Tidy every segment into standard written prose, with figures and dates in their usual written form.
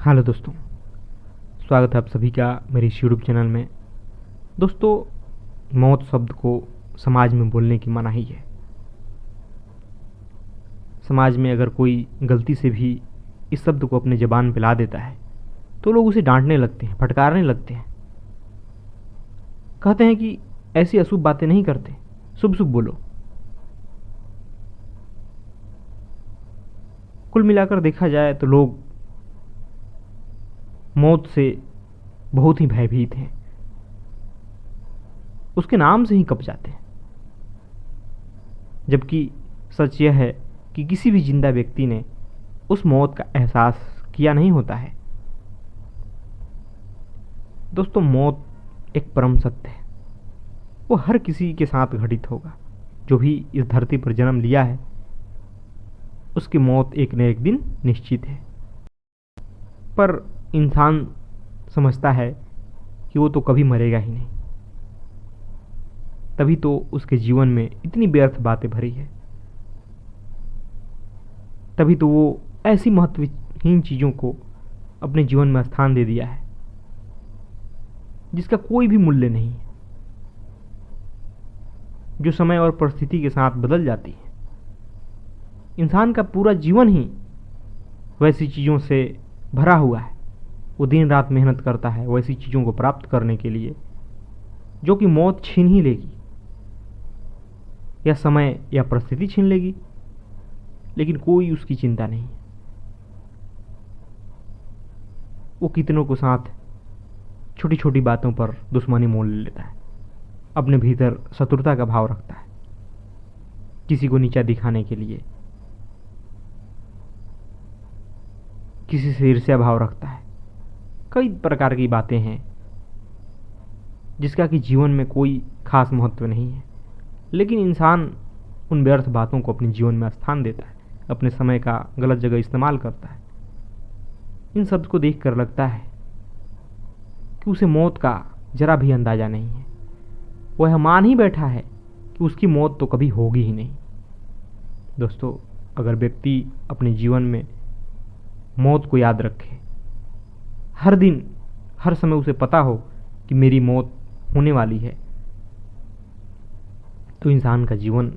Hello दोस्तों, स्वागत है आप सभी का मेरे इस यूट्यूब चैनल में। दोस्तों, मौत शब्द को समाज में बोलने की मनाही है। समाज में अगर कोई गलती से भी इस शब्द को अपने ज़बान पे ला देता है तो लोग उसे डांटने लगते हैं, फटकारने लगते हैं, कहते हैं कि ऐसी अशुभ बातें नहीं करते, शुभ शुभ बोलो। कुल मिलाकर देखा जाए तो लोग मौत से बहुत ही भयभीत हैं, उसके नाम से ही कँप जाते हैं। जबकि सच यह है कि किसी भी जिंदा व्यक्ति ने उस मौत का एहसास किया नहीं होता है। दोस्तों, मौत एक परम सत्य है, वो हर किसी के साथ घटित होगा। जो भी इस धरती पर जन्म लिया है उसकी मौत एक न एक दिन निश्चित है। पर इंसान समझता है कि वो तो कभी मरेगा ही नहीं, तभी तो उसके जीवन में इतनी व्यर्थ बातें भरी है, तभी तो वो ऐसी महत्वहीन चीज़ों को अपने जीवन में स्थान दे दिया है जिसका कोई भी मूल्य नहीं है, जो समय और परिस्थिति के साथ बदल जाती है। इंसान का पूरा जीवन ही वैसी चीज़ों से भरा हुआ है। वो दिन रात मेहनत करता है वैसी चीज़ों को प्राप्त करने के लिए जो कि मौत छीन ही लेगी, या समय या परिस्थिति छीन लेगी, लेकिन कोई उसकी चिंता नहीं। वो कितनों को साथ छोटी छोटी बातों पर दुश्मनी मोल ले लेता है, अपने भीतर शत्रुता का भाव रखता है, किसी को नीचा दिखाने के लिए, किसी से ईर्ष्या भाव रखता है। कई प्रकार की बातें हैं जिसका कि जीवन में कोई खास महत्व नहीं है, लेकिन इंसान उन व्यर्थ बातों को अपने जीवन में स्थान देता है, अपने समय का गलत जगह इस्तेमाल करता है। इन शब्द को देखकर लगता है कि उसे मौत का जरा भी अंदाजा नहीं है। वह मान ही बैठा है कि उसकी मौत तो कभी होगी ही नहीं। दोस्तों, अगर व्यक्ति अपने जीवन में मौत को याद रखे, हर दिन हर समय उसे पता हो कि मेरी मौत होने वाली है, तो इंसान का जीवन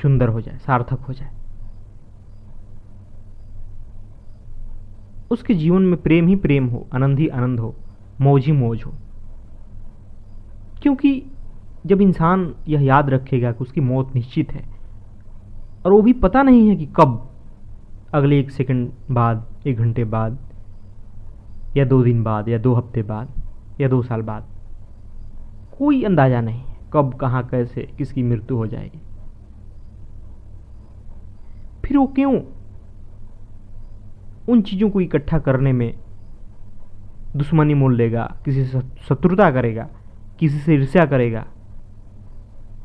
सुंदर हो जाए, सार्थक हो जाए। उसके जीवन में प्रेम ही प्रेम हो, आनंद ही आनंद हो, मौज ही मौज हो। क्योंकि जब इंसान यह याद रखेगा कि उसकी मौत निश्चित है, और वो भी पता नहीं है कि कब, अगले 1 सेकंड बाद, 1 घंटे बाद, या 2 दिन बाद, या 2 हफ्ते बाद, या 2 साल बाद, कोई अंदाजा नहीं है कब, कहाँ, कैसे, किसकी मृत्यु हो जाएगी। फिर वो क्यों उन चीज़ों को इकट्ठा करने में दुश्मनी मोल लेगा, किसी से शत्रुता करेगा, किसी से ईर्ष्या करेगा,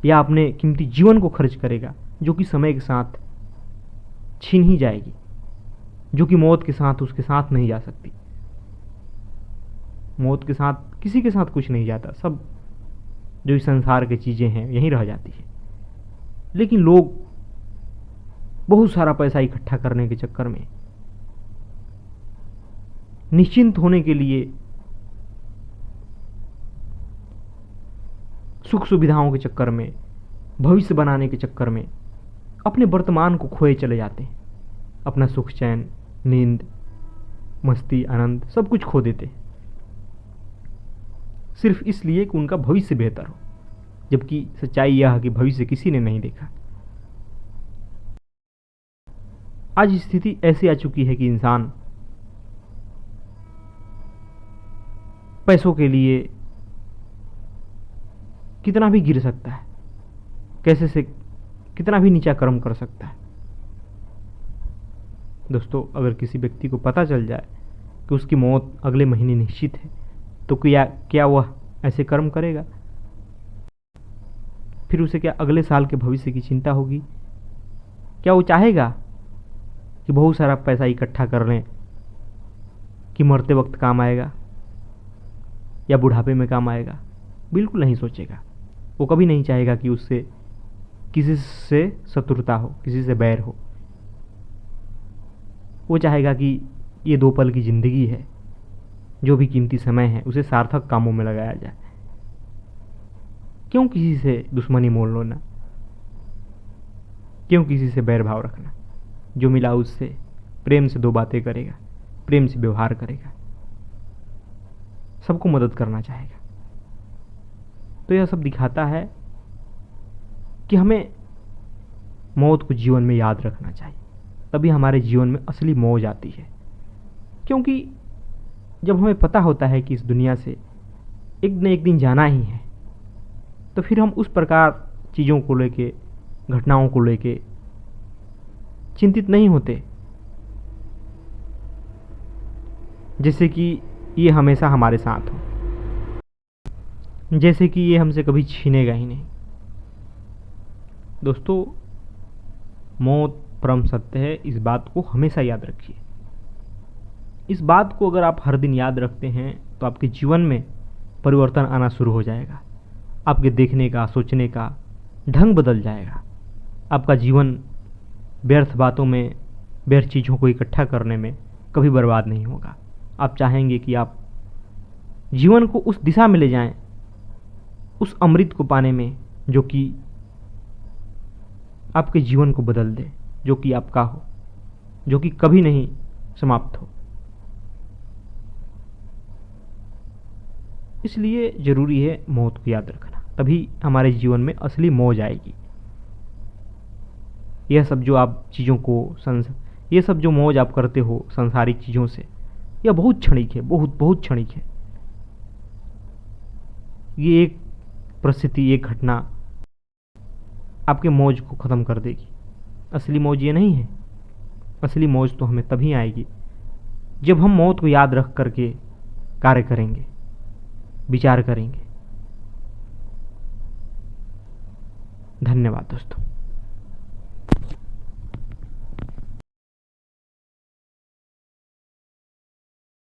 या अपने कीमती जीवन को खर्च करेगा जो कि समय के साथ छीन ही जाएगी, जो कि मौत के साथ उसके साथ नहीं जा सकती। मौत के साथ किसी के साथ कुछ नहीं जाता, सब जो इस संसार की चीज़ें हैं यहीं रह जाती है। लेकिन लोग बहुत सारा पैसा इकट्ठा करने के चक्कर में, निश्चिंत होने के लिए, सुख सुविधाओं के चक्कर में, भविष्य बनाने के चक्कर में अपने वर्तमान को खोए चले जाते हैं। अपना सुख, चैन, नींद, मस्ती, आनंद सब कुछ खो देते हैं, सिर्फ इसलिए कि उनका भविष्य बेहतर हो। जबकि सच्चाई यह है कि भविष्य किसी ने नहीं देखा। आज स्थिति ऐसी आ चुकी है कि इंसान पैसों के लिए कितना भी गिर सकता है, कैसे से कितना भी नीचा कर्म कर सकता है। दोस्तों, अगर किसी व्यक्ति को पता चल जाए कि उसकी मौत अगले महीने निश्चित है, तो क्या वह ऐसे कर्म करेगा? फिर उसे क्या अगले साल के भविष्य की चिंता होगी? क्या वो चाहेगा कि बहुत सारा पैसा इकट्ठा कर लें कि मरते वक्त काम आएगा या बुढ़ापे में काम आएगा? बिल्कुल नहीं सोचेगा। वो कभी नहीं चाहेगा कि उससे किसी से शत्रुता हो, किसी से बैर हो। वो चाहेगा कि ये 2 पल की ज़िंदगी है, जो भी कीमती समय है उसे सार्थक कामों में लगाया जाए। क्यों किसी से दुश्मनी मोल लेना, क्यों किसी से बैर भाव रखना। जो मिला उससे प्रेम से 2 बातें करेगा, प्रेम से व्यवहार करेगा, सबको मदद करना चाहेगा। तो यह सब दिखाता है कि हमें मौत को जीवन में याद रखना चाहिए, तभी हमारे जीवन में असली मौज आती है। क्योंकि जब हमें पता होता है कि इस दुनिया से एक न एक दिन जाना ही है, तो फिर हम उस प्रकार चीज़ों को लेके, घटनाओं को लेके चिंतित नहीं होते, जैसे कि ये हमेशा हमारे साथ हो, जैसे कि ये हमसे कभी छीनेगा ही नहीं। दोस्तों, मौत परम सत्य है, इस बात को हमेशा याद रखिए। इस बात को अगर आप हर दिन याद रखते हैं तो आपके जीवन में परिवर्तन आना शुरू हो जाएगा। आपके देखने का, सोचने का ढंग बदल जाएगा। आपका जीवन व्यर्थ बातों में, व्यर्थ चीज़ों को इकट्ठा करने में कभी बर्बाद नहीं होगा। आप चाहेंगे कि आप जीवन को उस दिशा में ले जाएं, उस अमृत को पाने में जो कि आपके जीवन को बदल दे, जो कि आपका हो, जो कि कभी नहीं समाप्त हो। इसलिए ज़रूरी है मौत को याद रखना, तभी हमारे जीवन में असली मौज आएगी। यह सब जो आप चीज़ों को ये सब जो मौज आप करते हो सांसारिक चीज़ों से, यह बहुत क्षणिक है, बहुत बहुत क्षणिक है। ये एक परिस्थिति, एक घटना आपके मौज को ख़त्म कर देगी। असली मौज ये नहीं है। असली मौज तो हमें तभी आएगी जब हम मौत को याद रख करके कार्य करेंगे, विचार करेंगे। धन्यवाद दोस्तों।